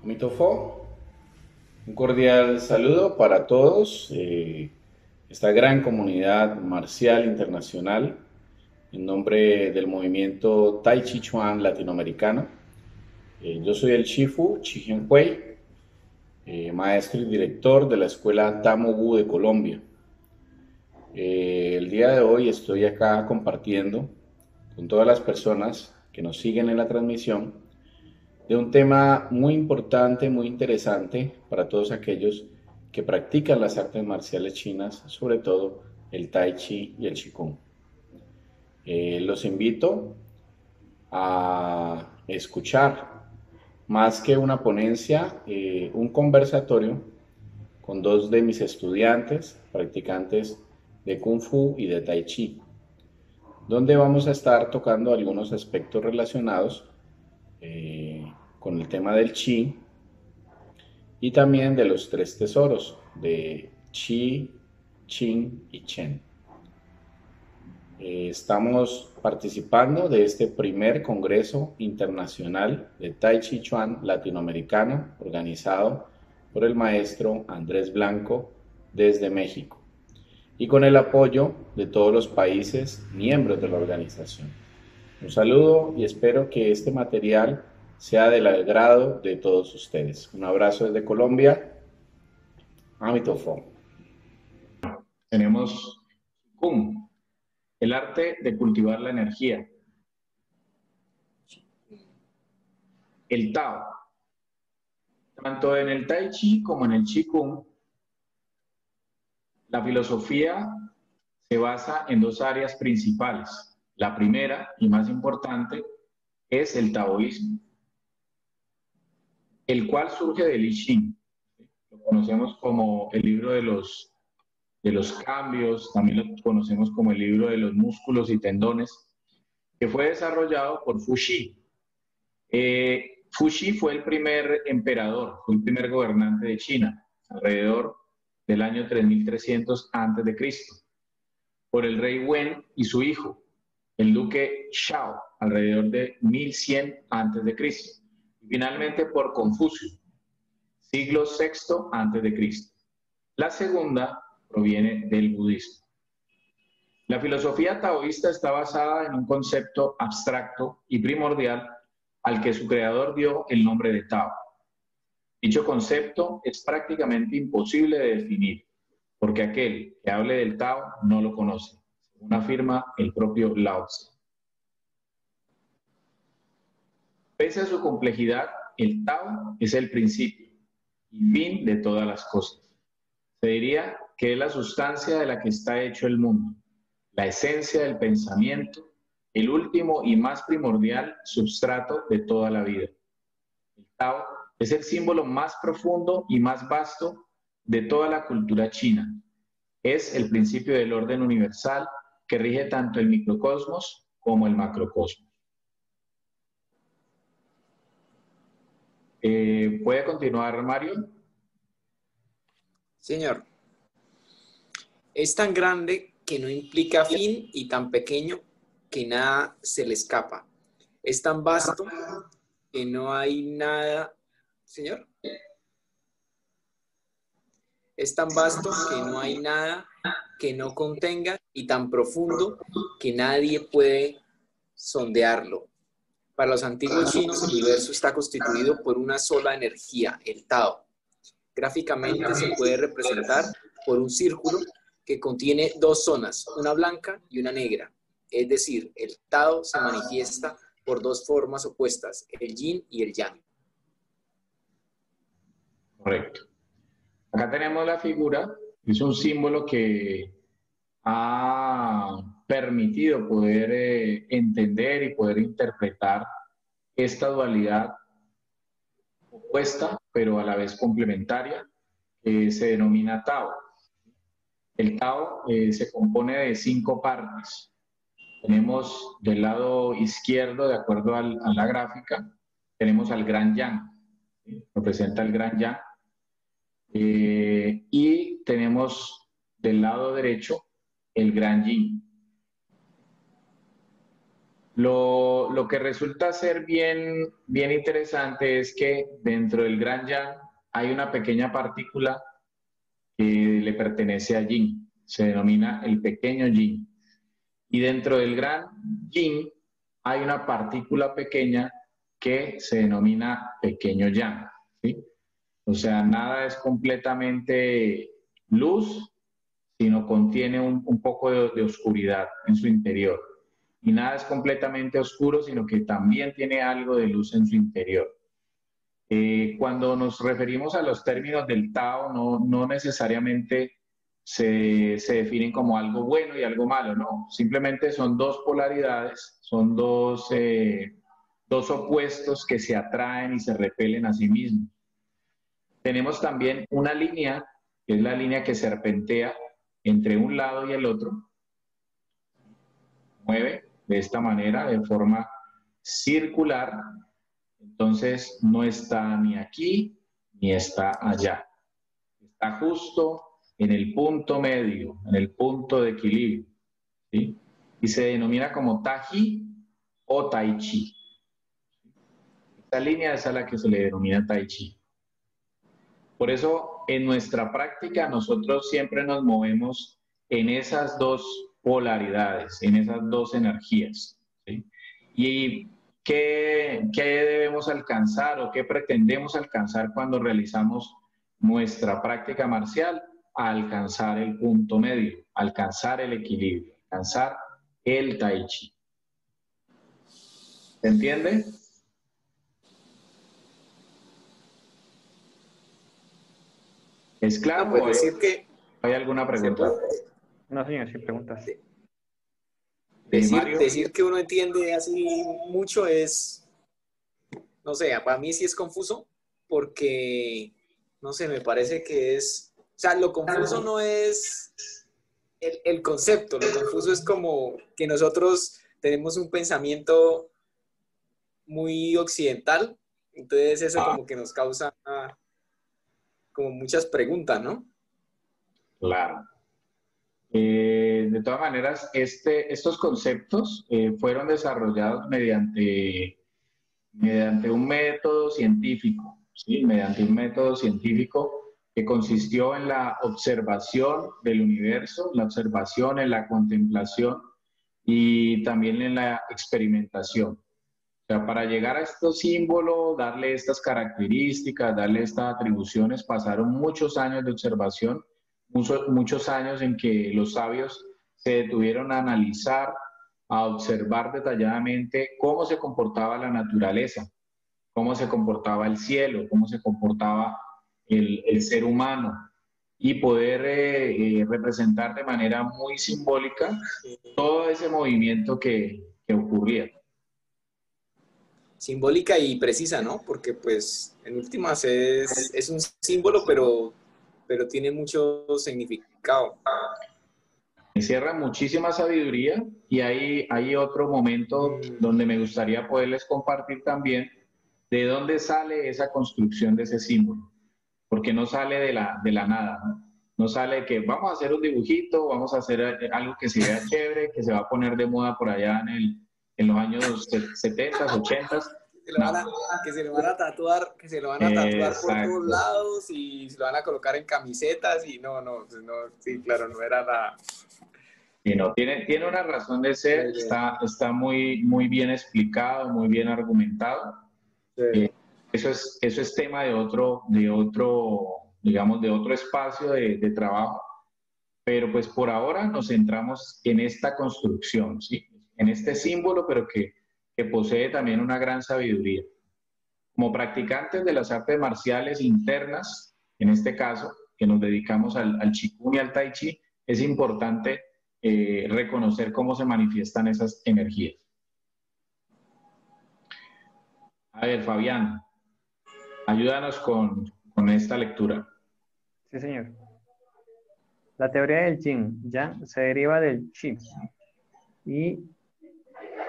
Mitofo, un cordial saludo para todos, esta gran comunidad marcial internacional, en nombre del movimiento Tai Chi Chuan latinoamericano. Yo soy el Shifu Chigen Hui, maestro y director de la escuela Tamo Wu de Colombia. El día de hoy estoy acá compartiendo con todas las personas que nos siguen en la transmisión de un tema muy importante, muy interesante para todos aquellos que practican las artes marciales chinas, sobre todo el Tai Chi y el Qigong. Los invito a escuchar más que una ponencia, un conversatorio con dos de mis estudiantes, practicantes de Kung Fu y de Tai Chi, donde vamos a estar tocando algunos aspectos relacionados con el tema del Chi y también de los tres tesoros de Chi, Chin y Chen. Estamos participando de este primer Congreso Internacional de Tai Chi Chuan Latinoamericano organizado por el maestro Andrés Blanco desde México y con el apoyo de todos los países miembros de la organización. Un saludo y espero que este material sea del agrado de todos ustedes. Un abrazo desde Colombia. Amitofo. Tenemos Kung, el arte de cultivar la energía. El Tao. Tanto en el Tai Chi como en el Qigong, la filosofía se basa en dos áreas principales. La primera y más importante es el taoísmo, el cual surge del I Ching. Lo conocemos como el libro de los cambios, también lo conocemos como el libro de los músculos y tendones, que fue desarrollado por Fuxi. Fuxi fue el primer emperador, fue el primer gobernante de China, alrededor del año 3300 a.C., por el rey Wen y su hijo, el duque Shao, alrededor de 1100 a.C., y finalmente por Confucio, siglo VI a.C. La segunda proviene del budismo. La filosofía taoísta está basada en un concepto abstracto y primordial al que su creador dio el nombre de Tao. Dicho concepto es prácticamente imposible de definir, porque aquel que hable del Tao no lo conoce, según afirma el propio Lao Tse. Pese a su complejidad, el Tao es el principio y fin de todas las cosas. Se diría que es la sustancia de la que está hecho el mundo, la esencia del pensamiento, el último y más primordial substrato de toda la vida. El Tao es el símbolo más profundo y más vasto de toda la cultura china. Es el principio del orden universal que rige tanto el microcosmos como el macrocosmos. ¿Puede continuar, Mario? Señor, es tan grande que no implica fin y tan pequeño que nada se le escapa. Es tan vasto que no hay nada... Señor, es tan vasto que no hay nada que no contenga y tan profundo que nadie puede sondearlo. Para los antiguos chinos, el universo está constituido por una sola energía, el Tao. Gráficamente se puede representar por un círculo que contiene dos zonas, una blanca y una negra. Es decir, el Tao se manifiesta por dos formas opuestas, el Yin y el Yang. Correcto. Acá tenemos la figura, es un símbolo que ha permitido poder entender y poder interpretar esta dualidad opuesta, pero a la vez complementaria, que se denomina Tao. El Tao se compone de 5 partes. Tenemos del lado izquierdo, de acuerdo a la gráfica, tenemos al Gran Yang, ¿sí? Representa el Gran Yang. Y tenemos del lado derecho el Gran Yin. Lo que resulta ser bien interesante es que dentro del gran yang hay una pequeña partícula que le pertenece a yin, se denomina el pequeño yin. Y dentro del gran yin hay una partícula pequeña que se denomina pequeño yang, ¿sí? O sea, nada es completamente luz, sino contiene un poco de oscuridad en su interior. Y nada es completamente oscuro, sino que también tiene algo de luz en su interior. Cuando nos referimos a los términos del Tao, no necesariamente se definen como algo bueno y algo malo, no. Simplemente son dos polaridades, son dos opuestos que se atraen y se repelen a sí mismos. Tenemos también una línea, que es la línea que serpentea entre un lado y el otro, mueve de esta manera, de forma circular. Entonces no está ni aquí ni está allá. Está justo en el punto medio, en el punto de equilibrio, ¿sí? Y se denomina como Taji o Tai Chi. Esta línea es a la que se le denomina Tai Chi. Por eso, en nuestra práctica, nosotros siempre nos movemos en esas dos polaridades, en esas dos energías, ¿sí? ¿Y qué debemos alcanzar o qué pretendemos alcanzar cuando realizamos nuestra práctica marcial? Alcanzar el punto medio, alcanzar el equilibrio, alcanzar el Tai Chi. ¿Se entiende? ¿Es claro? No, pues decir que ¿Hay alguna se pregunta? puede No, señor, sin preguntas. Mario. decir que uno entiende así mucho es, no sé, para mí sí es confuso porque, no sé, me parece que es, o sea, lo confuso no es el concepto, lo confuso es como que nosotros tenemos un pensamiento muy occidental, entonces eso como que nos causa como muchas preguntas, ¿no? Claro. De todas maneras, estos conceptos fueron desarrollados mediante un método científico, ¿sí? Mediante un método científico que consistió en la observación del universo, la observación, en la contemplación y también en la experimentación. O sea, para llegar a estos símbolos, darle estas características, darle estas atribuciones, pasaron muchos años de observación, muchos años en que los sabios se detuvieron a analizar, a observar detalladamente cómo se comportaba la naturaleza, cómo se comportaba el cielo, cómo se comportaba el ser humano y poder representar de manera muy simbólica todo ese movimiento que ocurría. Simbólica y precisa, ¿no? Porque pues en últimas es un símbolo, pero tiene mucho significado. Encierra muchísima sabiduría y hay otro momento donde me gustaría poderles compartir también de dónde sale esa construcción de ese símbolo, porque no sale de la nada, ¿no? No sale de que vamos a hacer un dibujito, vamos a hacer algo que se vea chévere, que se va a poner de moda por allá en los años 70, 80. Que se lo van a tatuar, que se lo van a tatuar por todos lados y se lo van a colocar en camisetas y no, sí, claro, no era la... Y no, tiene una razón de ser, está muy bien explicado, muy bien argumentado. Sí. Eso es tema de otro, digamos, de otro espacio de trabajo, pero pues por ahora nos centramos en esta construcción, ¿sí? En este símbolo, pero que posee también una gran sabiduría. Como practicantes de las artes marciales internas, en este caso, que nos dedicamos al Qigong y al Tai Chi, es importante reconocer cómo se manifiestan esas energías. A ver, Fabián, ayúdanos con esta lectura. Sí, señor. La teoría del yin yang se deriva del chi y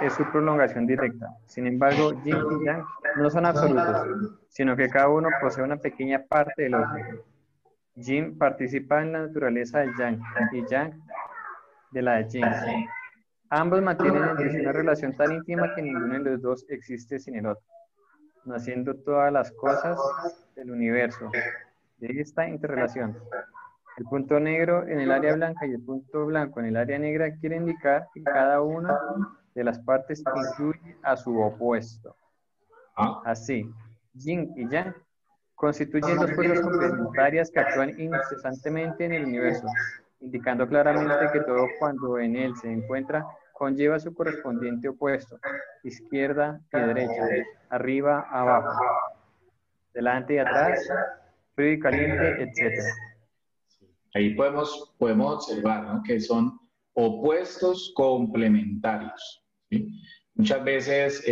es su prolongación directa. Sin embargo, yin y yang no son absolutos, sino que cada uno posee una pequeña parte del otro. Yin participa en la naturaleza del yang y yang de la de yin. Ambos mantienen entre sí una relación tan íntima que ninguno de los dos existe sin el otro, naciendo todas las cosas del universo de esta interrelación. El punto negro en el área blanca y el punto blanco en el área negra quiere indicar que cada una de las partes incluye a su opuesto. Así, yin y yang constituyen dos fuerzas complementarias que actúan incesantemente en el universo, indicando claramente que todo cuando en él se encuentra conlleva su correspondiente opuesto, izquierda y derecha, arriba, abajo, delante y atrás, frío y caliente, etc. Ahí podemos observar, ¿no?, que son opuestos complementarios, ¿sí? Muchas veces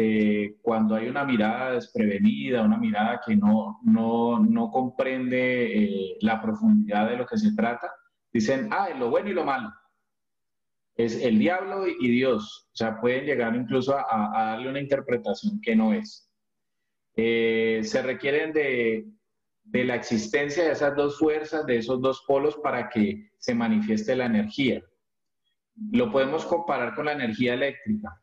cuando hay una mirada desprevenida, una mirada que no comprende la profundidad de lo que se trata, dicen, es lo bueno y lo malo. Es el diablo y Dios. O sea, pueden llegar incluso a darle una interpretación que no es. Se requieren de la existencia de esas dos fuerzas, de esos dos polos para que se manifieste la energía. Lo podemos comparar con la energía eléctrica.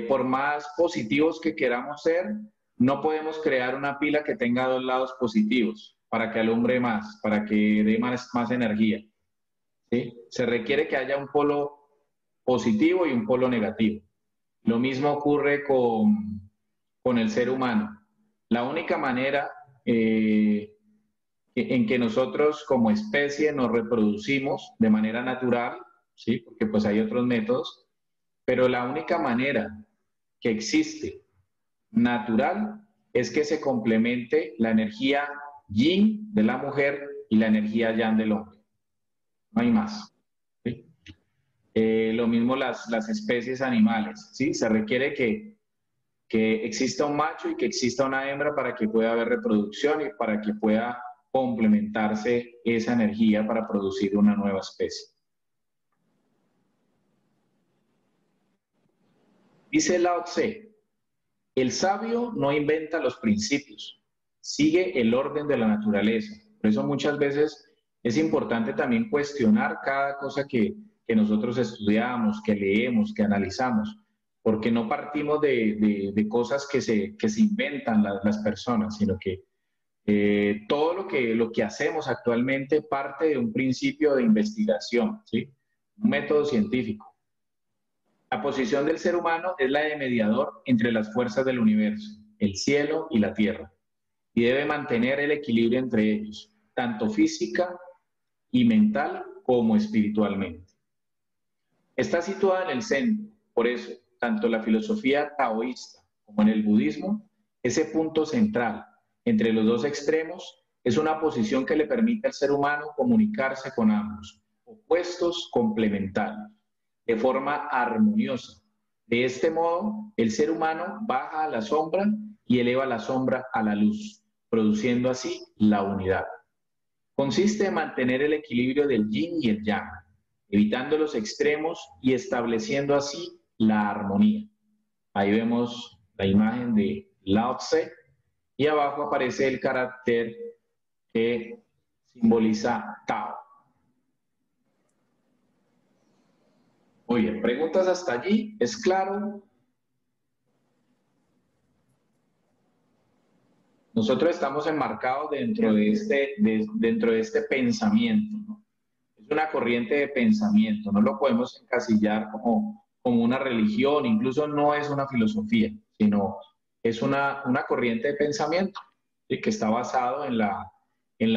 Por más positivos que queramos ser, no podemos crear una pila que tenga dos lados positivos para que alumbre más, para que dé más energía, ¿sí? Se requiere que haya un polo positivo y un polo negativo. Lo mismo ocurre con el ser humano. La única manera en que nosotros como especie nos reproducimos de manera natural, ¿sí?, porque pues hay otros métodos, pero la única manera que existe natural es que se complemente la energía yin de la mujer y la energía yang del hombre. No hay más, ¿sí? Lo mismo las especies animales, ¿sí? Se requiere que exista un macho y que exista una hembra para que pueda haber reproducción y para que pueda complementarse esa energía para producir una nueva especie. Dice Lao Tse, el sabio no inventa los principios, sigue el orden de la naturaleza. Por eso muchas veces es importante también cuestionar cada cosa que nosotros estudiamos, que leemos, que analizamos, porque no partimos de cosas que se inventan las personas, sino que todo lo que hacemos actualmente parte de un principio de investigación, ¿sí?, un método científico. La posición del ser humano es la de mediador entre las fuerzas del universo, el cielo y la tierra, y debe mantener el equilibrio entre ellos, tanto física y mental como espiritualmente. Está situada en el centro, por eso, tanto la filosofía taoísta como en el budismo, ese punto central entre los dos extremos es una posición que le permite al ser humano comunicarse con ambos, opuestos complementarios, de forma armoniosa. De este modo, el ser humano baja a la sombra y eleva la sombra a la luz, produciendo así la unidad. Consiste en mantener el equilibrio del yin y el yang, evitando los extremos y estableciendo así la armonía. Ahí vemos la imagen de Lao Tse y abajo aparece el carácter que simboliza Tao. Muy bien, preguntas hasta allí, ¿es claro? Nosotros estamos enmarcados dentro de este pensamiento, ¿no? Es una corriente de pensamiento, no lo podemos encasillar como una religión, incluso no es una filosofía, sino es una corriente de pensamiento, ¿sí?, que está basado en la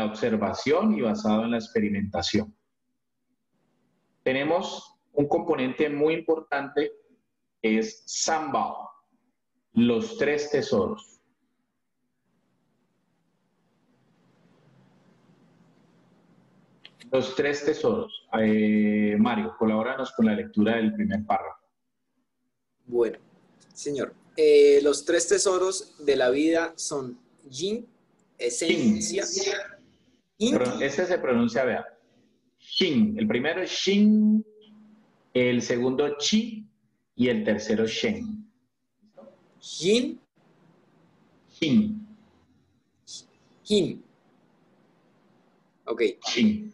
observación y basado en la experimentación. Tenemos un componente muy importante que es Sambao, los tres tesoros. Los tres tesoros. Mario, colabóranos con la lectura del primer párrafo. Bueno, señor. Los tres tesoros de la vida son yin, esencia. Yin. Este se pronuncia, vea. Shin. El primero es Shin, el segundo Chi y el tercero Shen. Yin. Shin. Yin. Ok. Shin.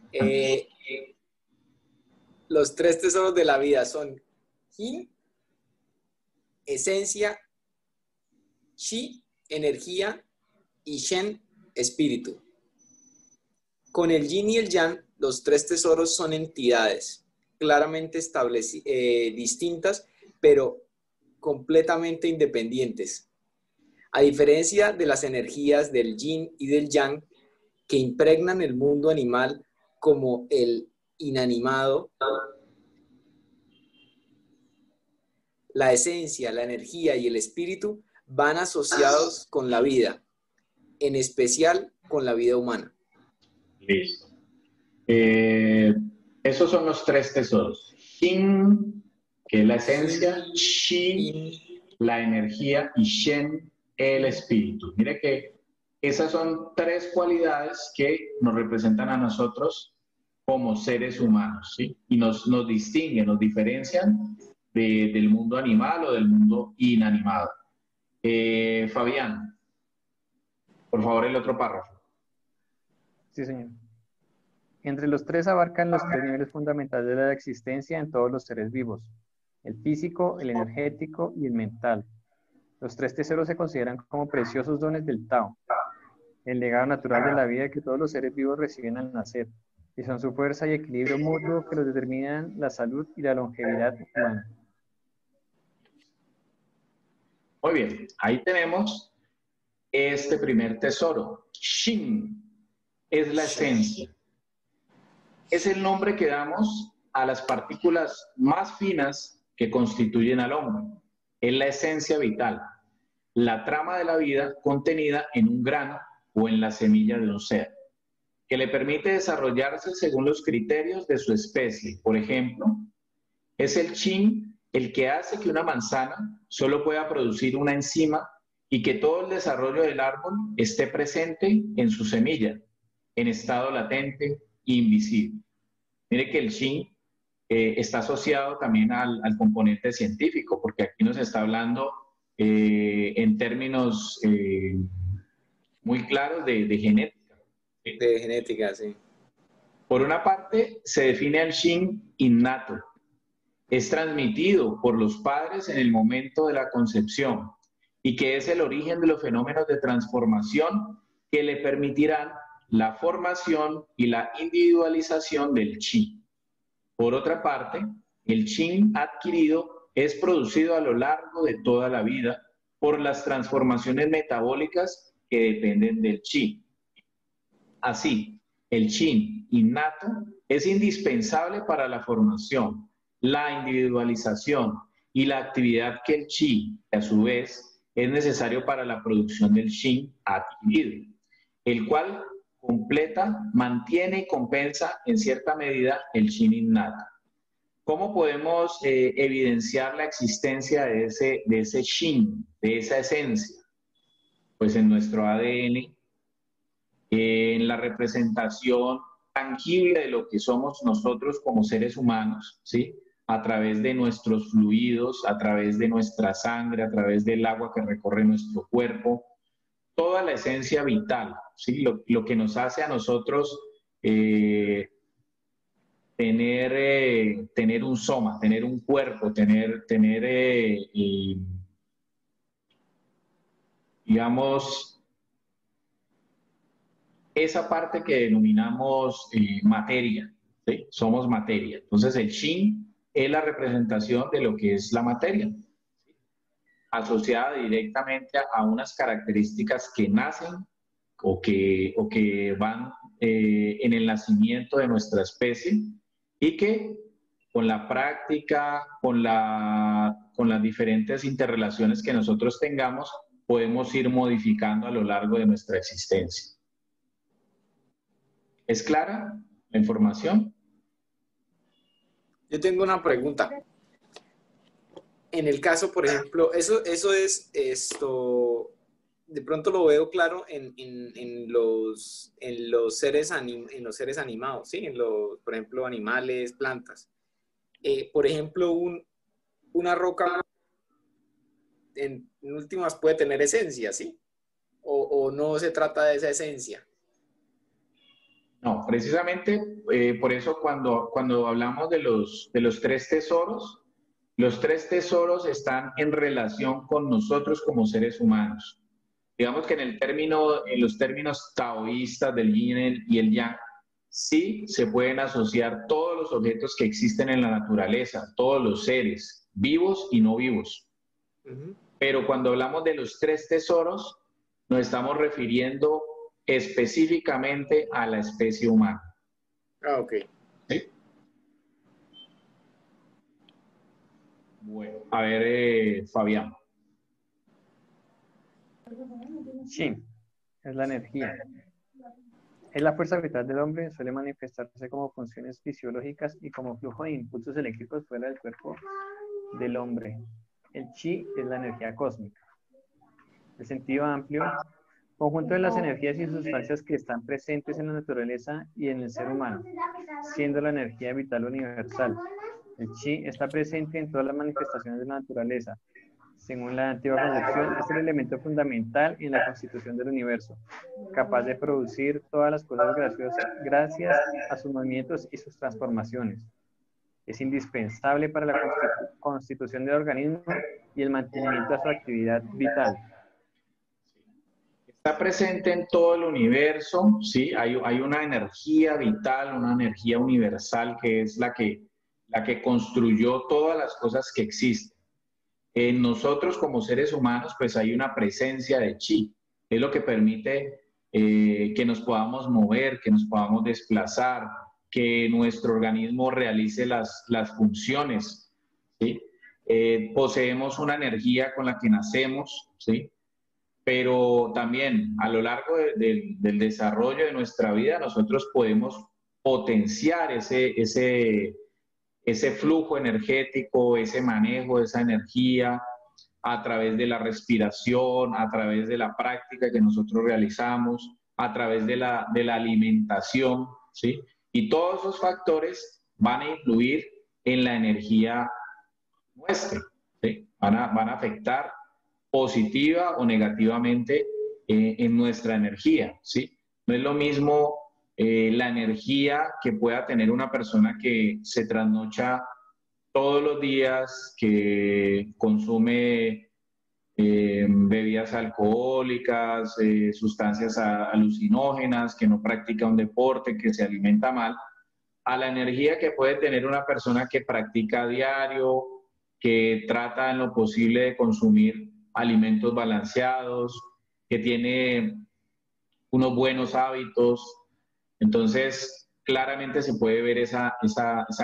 Los tres tesoros de la vida son Yin, esencia, Chi, energía y Shen, espíritu. Con el Yin y el Yang, los tres tesoros son entidades claramente distintas, pero completamente independientes. A diferencia de las energías del Yin y del Yang que impregnan el mundo animal como el inanimado, la esencia, la energía y el espíritu van asociados con la vida, en especial con la vida humana. Listo. Esos son los tres tesoros. Yin, que es la esencia, Chi, la energía, y Shen, el espíritu. Mire que esas son tres cualidades que nos representan a nosotros como seres humanos, ¿sí? Y nos distinguen, nos diferencian del mundo animal o del mundo inanimado. Fabián, por favor, el otro párrafo. Sí, señor. Entre los tres abarcan los tres niveles fundamentales de la existencia en todos los seres vivos: el físico, el energético y el mental. Los tres tesoros se consideran como preciosos dones del Tao, el legado natural de la vida que todos los seres vivos reciben al nacer, y son su fuerza y equilibrio mutuo que los determinan la salud y la longevidad humana. Muy bien, ahí tenemos este primer tesoro. Shin es la esencia. Es el nombre que damos a las partículas más finas que constituyen al hombre. Es la esencia vital, la trama de la vida contenida en un grano o en la semilla de un ser, que le permite desarrollarse según los criterios de su especie. Por ejemplo, es el Qin el que hace que una manzana solo pueda producir una enzima y que todo el desarrollo del árbol esté presente en su semilla, en estado latente e invisible. Mire que el Qin está asociado también al componente científico, porque aquí nos está hablando en términos muy claros de genética. De genética, sí. Por una parte, se define al Qin innato. Es transmitido por los padres en el momento de la concepción y que es el origen de los fenómenos de transformación que le permitirán la formación y la individualización del Qi. Por otra parte, el Qi adquirido es producido a lo largo de toda la vida por las transformaciones metabólicas que dependen del Qi. Así, el Qi innato es indispensable para la formación, la individualización y la actividad que el Qi, a su vez, es necesario para la producción del Qi adquirido, el cual completa, mantiene y compensa en cierta medida el Qi innato. ¿Cómo podemos evidenciar la existencia de ese Qi, de esa esencia? Pues en nuestro ADN, en la representación tangible de lo que somos nosotros como seres humanos, ¿sí? A través de nuestros fluidos, a través de nuestra sangre, a través del agua que recorre nuestro cuerpo, toda la esencia vital, ¿sí? Lo que nos hace a nosotros tener un soma, tener un cuerpo, digamos, esa parte que denominamos materia, ¿sí? Somos materia. Entonces el Qi es la representación de lo que es la materia, ¿sí? Asociada directamente a unas características que nacen o que van en el nacimiento de nuestra especie y que con la práctica, con las diferentes interrelaciones que nosotros tengamos, podemos ir modificando a lo largo de nuestra existencia. ¿Es clara la información? Yo tengo una pregunta. En el caso, por ejemplo, eso es esto, de pronto lo veo claro en los seres animados, ¿sí? Por ejemplo, animales, plantas. Por ejemplo, una roca, en últimas, puede tener esencia, ¿sí? O no se trata de esa esencia. No, precisamente por eso cuando hablamos de los tres tesoros, Los tres tesoros están en relación con nosotros como seres humanos. Digamos que en los términos taoístas del yin y el yang, sí se pueden asociar todos los objetos que existen en la naturaleza, todos los seres, vivos y no vivos. Pero cuando hablamos de los tres tesoros, nos estamos refiriendo específicamente a la especie humana. Ah, ok. ¿Sí? Bueno, a ver, Fabián. Chi es la energía. Es la fuerza vital del hombre, suele manifestarse como funciones fisiológicas y como flujo de impulsos eléctricos fuera del cuerpo del hombre. El chi es la energía cósmica. El sentido amplio, conjunto de las energías y sustancias que están presentes en la naturaleza y en el ser humano, siendo la energía vital universal. El chi está presente en todas las manifestaciones de la naturaleza. Según la antigua concepción, es el elemento fundamental en la constitución del universo, capaz de producir todas las cosas gracias a sus movimientos y sus transformaciones. Es indispensable para la constitución del organismo y el mantenimiento de su actividad vital. Está presente en todo el universo, ¿sí? Hay una energía vital, una energía universal que es la que construyó todas las cosas que existen. En nosotros como seres humanos, pues hay una presencia de chi, es lo que permite que nos podamos mover, que nos podamos desplazar, que nuestro organismo realice las funciones, ¿sí? Poseemos una energía con la que nacemos, ¿sí? Pero también a lo largo del desarrollo de nuestra vida, nosotros podemos potenciar ese flujo energético, ese manejo de esa energía a través de la respiración, a través de la práctica que nosotros realizamos, a través de la alimentación, ¿sí? Y todos esos factores van a influir en la energía nuestra, ¿sí? Van a afectar positiva o negativamente en nuestra energía, ¿sí? No es lo mismo la energía que pueda tener una persona que se trasnocha todos los días, que consume bebidas alcohólicas, sustancias alucinógenas, que no practica un deporte, que se alimenta mal, a la energía que puede tener una persona que practica a diario, que trata en lo posible de consumir alimentos balanceados, que tiene unos buenos hábitos. Entonces, claramente se puede ver esa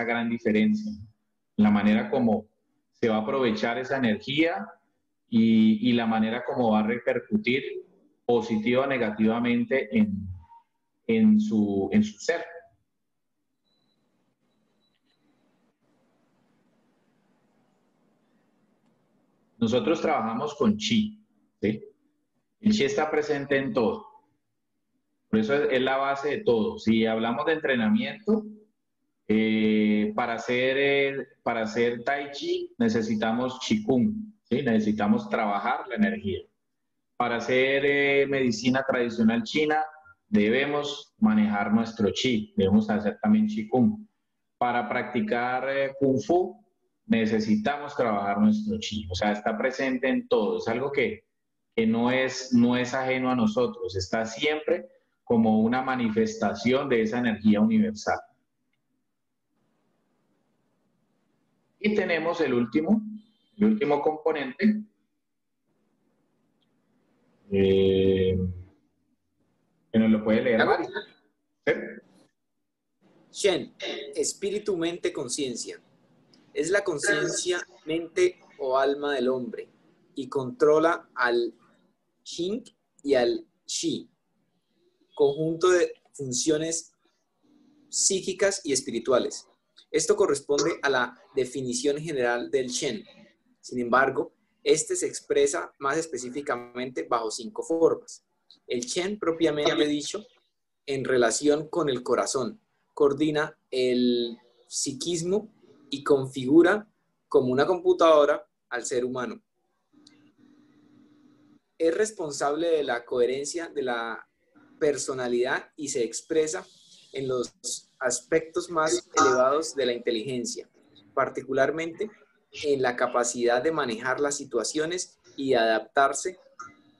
gran diferencia, la manera como se va a aprovechar esa energía y la manera como va a repercutir positiva o negativamente en su ser. Nosotros trabajamos con chi, ¿sí? El chi está presente en todo. Por eso es la base de todo. Si hablamos de entrenamiento, para hacer tai chi necesitamos qigong, ¿sí? Necesitamos trabajar la energía. Para hacer medicina tradicional china debemos manejar nuestro chi, debemos hacer también qigong. Para practicar kung fu necesitamos trabajar nuestro chi, o sea, está presente en todo, es algo que no es ajeno a nosotros, está siempre como una manifestación de esa energía universal. Y tenemos el último componente, que nos lo puede leer Mari. ¿Sí? Shen, espíritu, mente, conciencia. Es la conciencia, mente o alma del hombre y controla al Jing y al Shi, conjunto de funciones psíquicas y espirituales. Esto corresponde a la definición general del Shen. Sin embargo, este se expresa más específicamente bajo 5 formas. El Shen propiamente dicho, en relación con el corazón, coordina el psiquismo y configura como una computadora al ser humano. Es responsable de la coherencia de la personalidad y se expresa en los aspectos más elevados de la inteligencia, particularmente en la capacidad de manejar las situaciones y de adaptarse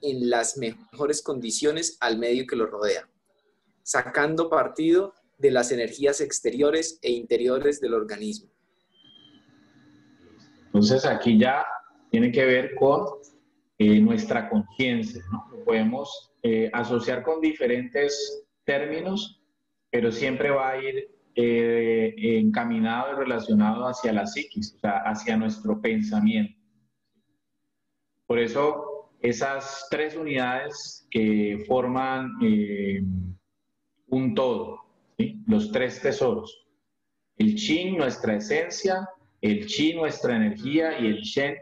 en las mejores condiciones al medio que lo rodea, sacando partido de las energías exteriores e interiores del organismo. Entonces aquí ya tiene que ver con nuestra conciencia, ¿no? Lo podemos asociar con diferentes términos, pero siempre va a ir encaminado y relacionado hacia la psiquis, o sea, hacia nuestro pensamiento. Por eso, esas tres unidades que forman un todo, ¿sí? Los tres tesoros. El Qi, nuestra esencia, el Chi, nuestra energía, y el Shen,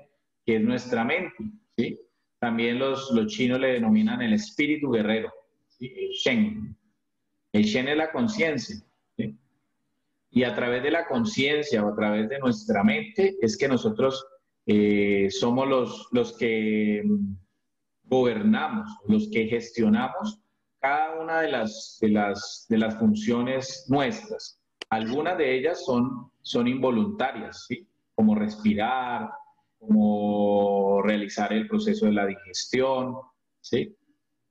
que es nuestra mente, ¿sí? También los chinos le denominan el espíritu guerrero, ¿sí? El Shen. El Shen es la conciencia, ¿sí? Y a través de la conciencia o a través de nuestra mente es que nosotros somos los que gobernamos, los que gestionamos cada una de las funciones nuestras. Algunas de ellas son involuntarias, ¿sí? Como respirar, como realizar el proceso de la digestión, ¿sí?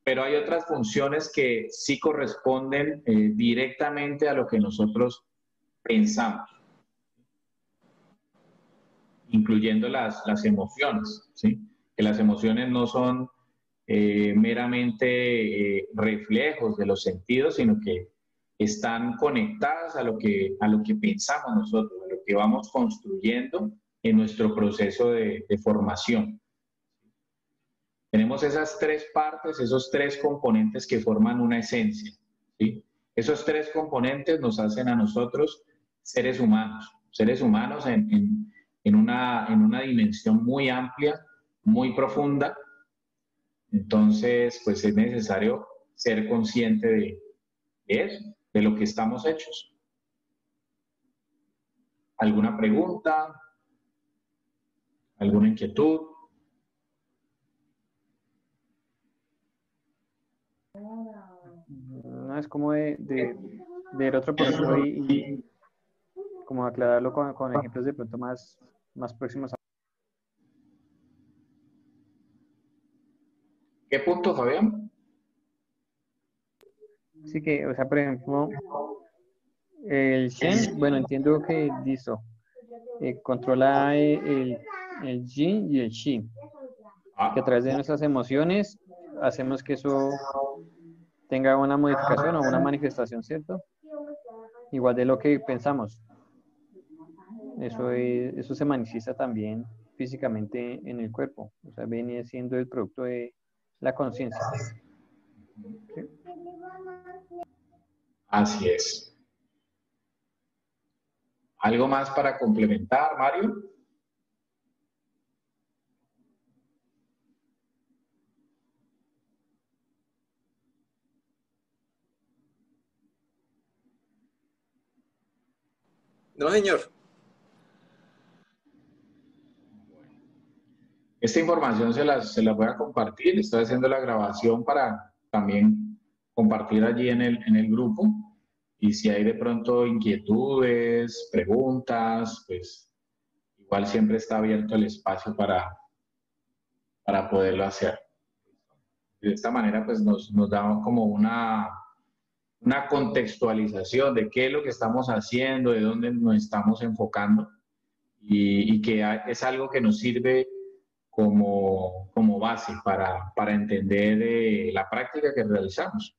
Pero hay otras funciones que sí corresponden directamente a lo que nosotros pensamos, incluyendo las emociones, ¿sí? Que las emociones no son meramente reflejos de los sentidos, sino que están conectadas a lo que pensamos nosotros, a lo que vamos construyendo en nuestro proceso de formación. Tenemos esas tres partes, esos tres componentes que forman una esencia, ¿sí? Esos tres componentes nos hacen a nosotros seres humanos en una dimensión muy amplia, muy profunda. Entonces, pues es necesario ser consciente de eso, de lo que estamos hechos. ¿Alguna pregunta? ¿Alguna inquietud? No, es como de ver otro proceso y como aclararlo con ejemplos de pronto más próximos. ¿Qué punto, Fabián? Sí que, o sea, por ejemplo, el Shen, bueno, entiendo que listo, controla el Yin y el Chi, que a través de nuestras emociones hacemos que eso tenga una modificación o una manifestación, ¿cierto? Igual de lo que pensamos. Eso se manifiesta también físicamente en el cuerpo, o sea, viene siendo el producto de la conciencia. ¿Sí? Así es. ¿Algo más para complementar, Mario? No, señor. Esta información se las voy a compartir. Estoy haciendo la grabación para también compartir allí en el grupo. Y si hay de pronto inquietudes, preguntas, pues igual siempre está abierto el espacio para poderlo hacer. De esta manera, pues nos da como una contextualización de qué es lo que estamos haciendo, de dónde nos estamos enfocando y que es algo que nos sirve como base para entender la práctica que realizamos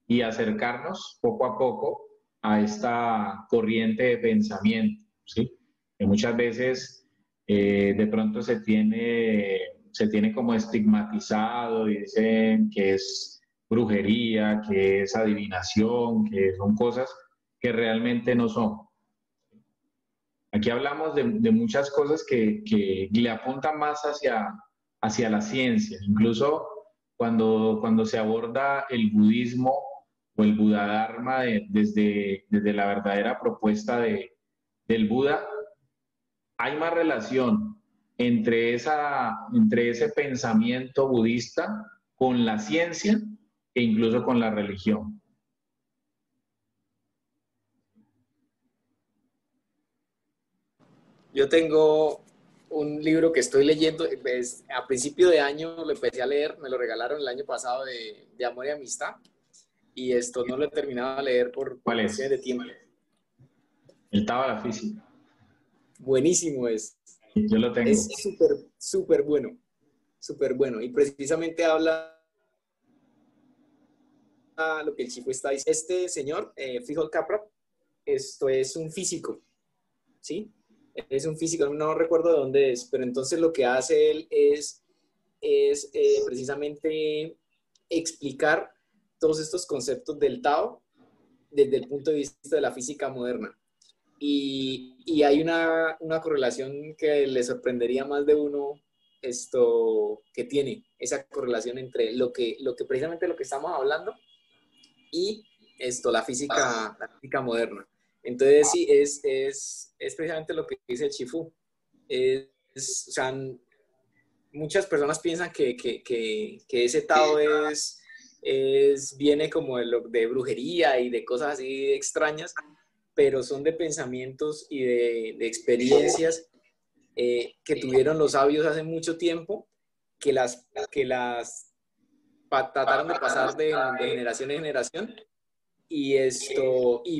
y acercarnos poco a poco a esta corriente de pensamiento, ¿sí? Que muchas veces de pronto se tiene como estigmatizado y dicen que es brujería, que es adivinación, que son cosas que realmente no son. Aquí hablamos de muchas cosas que le apuntan más hacia la ciencia. Incluso cuando se aborda el budismo o el Buddha-dharma desde la verdadera propuesta del Buda, hay más relación entre ese pensamiento budista con la ciencia e incluso con la religión. Yo tengo un libro que estoy leyendo, pues, a principio de año lo empecé a leer, me lo regalaron el año pasado de Amor y Amistad, y esto no lo he terminado de leer por ¿Cuál cuestiones es? de tiempo. El Tao de la Física. Buenísimo es. Yo lo tengo. Es súper, súper bueno. Súper bueno. Y precisamente habla lo que el chico está diciendo. Este señor, Frijol Capra, esto es un físico, ¿sí? Es un físico, no recuerdo de dónde es, pero entonces lo que hace él es precisamente explicar todos estos conceptos del Tao desde el punto de vista de la física moderna. Y hay una correlación que le sorprendería más de uno esto que tiene, esa correlación entre precisamente lo que estamos hablando y la física moderna. Entonces, sí, es precisamente lo que dice el Chifu. O sea, muchas personas piensan que ese Tao viene como de brujería y de cosas así extrañas, pero son de pensamientos y de experiencias que tuvieron los sabios hace mucho tiempo, que las trataron de pasar de generación en generación,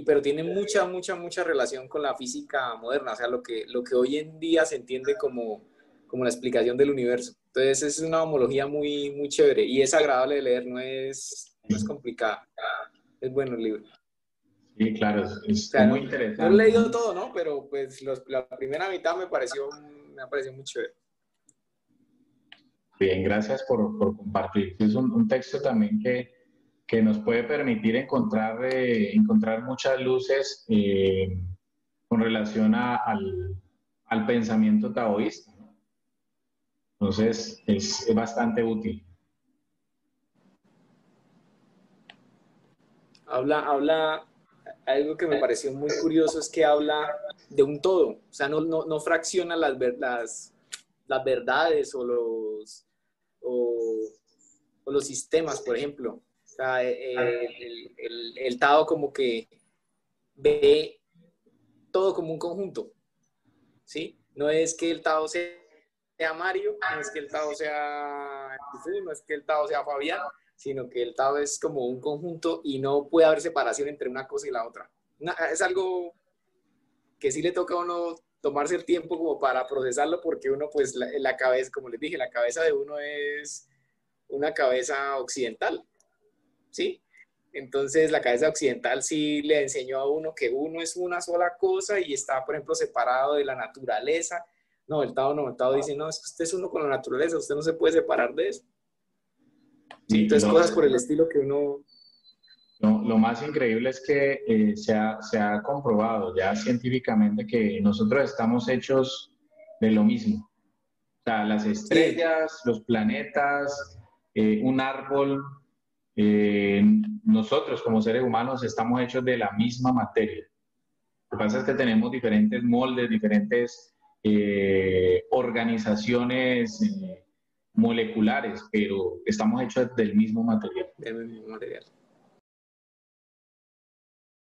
pero tiene mucha relación con la física moderna, o sea, lo que hoy en día se entiende como la explicación del universo. Entonces es una homología muy chévere y es agradable de leer, no es complicada. Es bueno el libro. Sí, claro, O es sea, muy no he interesante. leído todo, ¿no? Pero pues la primera mitad me ha parecido muy chévere. Bien, gracias por compartir. Es un texto también que nos puede permitir encontrar muchas luces con relación al pensamiento taoísta, ¿no? Entonces, es bastante útil. Habla, algo que me pareció muy curioso es que habla de un todo, o sea, no fracciona las verdades o los sistemas, por ejemplo. O sea, el Tao como que ve todo como un conjunto, ¿sí? No es que el Tao sea Mario, no es que el Tao sea Jesús, no es que el Tao sea Fabián, sino que el Tao es como un conjunto y no puede haber separación entre una cosa y la otra. Es algo que sí le toca a uno tomarse el tiempo como para procesarlo, porque uno, pues, la cabeza, como les dije, la cabeza de uno es una cabeza occidental, ¿sí? Entonces, la cabeza occidental sí le enseñó a uno que uno es una sola cosa y está, por ejemplo, separado de la naturaleza. No, el Tao dice, no, es que usted es uno con la naturaleza, usted no se puede separar de eso. Sí, Y entonces, cosas por el estilo que uno... lo más increíble es que se ha comprobado ya científicamente que nosotros estamos hechos de lo mismo. O sea, las Sí, estrellas, los planetas, un árbol, nosotros como seres humanos estamos hechos de la misma materia. Lo que pasa es que tenemos diferentes moldes, diferentes organizaciones moleculares, pero estamos hechos del mismo material. del mismo material.